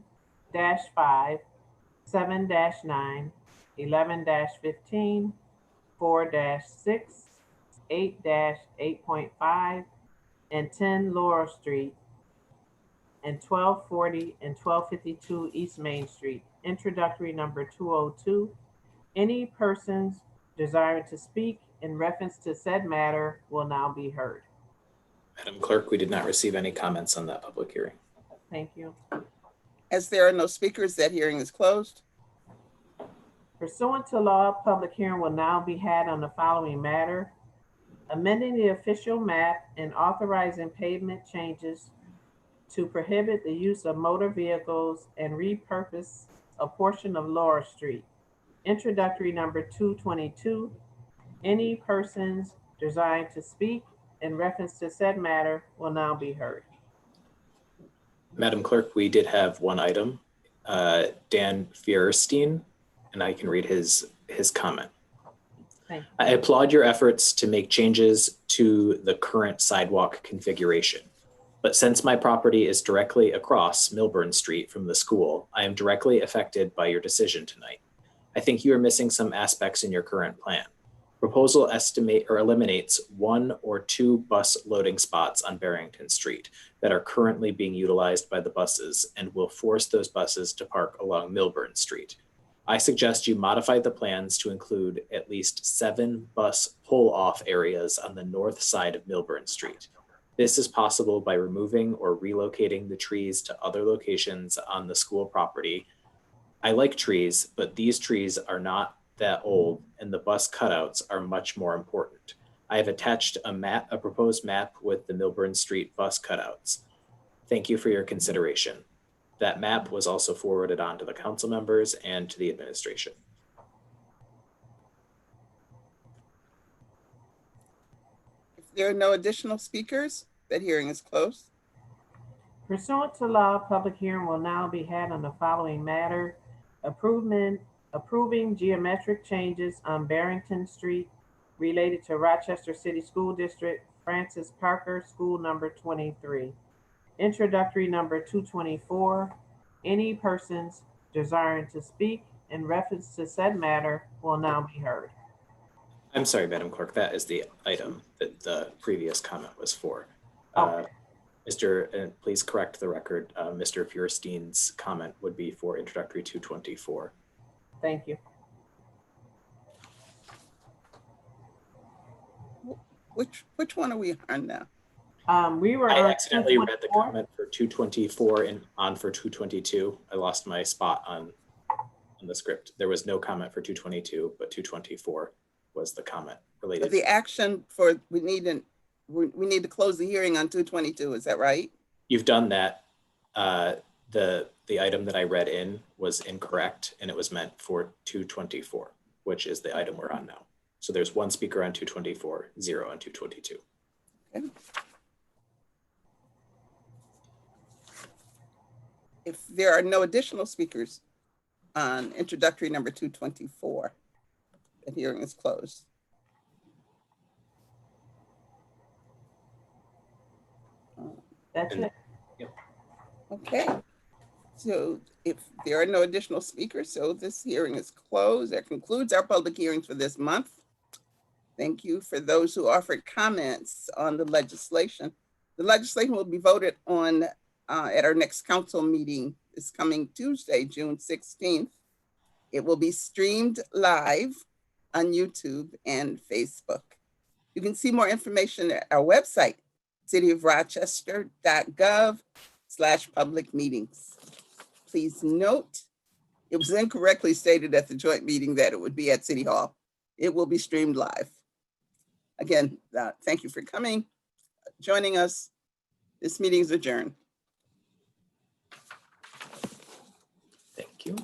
7-9, 11-15, 4-6, 8-8.5, and 10 Laurel Street, and 1240 and 1252 East Main Street. Introductory number 202. Any persons desiring to speak in reference to said matter will now be heard. Madam Clerk, we did not receive any comments on that public hearing. Thank you. As there are no speakers, that hearing is closed. Pursuant to law, public hearing will now be had on the following matter. Amending the official map and authorizing pavement changes to prohibit the use of motor vehicles and repurpose a portion of Laurel Street. Introductory number 222. Any persons desiring to speak in reference to said matter will now be heard. Madam Clerk, we did have one item, Dan Fierstein, and I can read his comment. Thank you. I applaud your efforts to make changes to the current sidewalk configuration. But since my property is directly across Milburn Street from the school, I am directly affected by your decision tonight. I think you are missing some aspects in your current plan. Proposal eliminates 1 or 2 bus loading spots on Barrington Street that are currently being utilized by the buses and will force those buses to park along Milburn Street. I suggest you modify the plans to include at least 7 bus pull-off areas on the north side of Milburn Street. This is possible by removing or relocating the trees to other locations on the school property. I like trees, but these trees are not that old and the bus cutouts are much more important. I have attached a proposed map with the Milburn Street bus cutouts. Thank you for your consideration. That map was also forwarded on to the council members and to the administration. If there are no additional speakers, that hearing is closed. Pursuant to law, public hearing will now be had on the following matter. Approving geometric changes on Barrington Street related to Rochester City School District, Francis Parker, School Number 23. Introductory number 224. Any persons desiring to speak in reference to said matter will now be heard. I'm sorry, Madam Clerk, that is the item that the previous comment was for. Okay. Please correct the record. Mr. Feuerstein's comment would be for introductory 224. Thank you. Which one are we on now? We were I on accidentally read the 224. comment for 224 and on for 222. I lost my spot on the script. There was no comment for 222, but 224 was the comment related. The action for, we need to close the hearing on 222, is that right? You've done that. The item that I read in was incorrect and it was meant for 224, which is the item we're on now. So there's one speaker on 224, 0 on 222. Okay. If there are no additional speakers on introductory number 224, the hearing is closed. That's it. Yep. Okay. So if there are no additional speakers, so this hearing is closed. That concludes our public hearings for this month. Thank you for those who offered comments on the legislation. The legislation will be voted on at our next council meeting this coming Tuesday, June 16th. It will be streamed live on YouTube and Facebook. You can see more information at our website, cityofrochester.gov/public meetings. Please note, it was incorrectly stated at the joint meeting that it would be at City Hall. It will be streamed live. Again, thank you for coming, joining us. This meeting is adjourned. Thank you.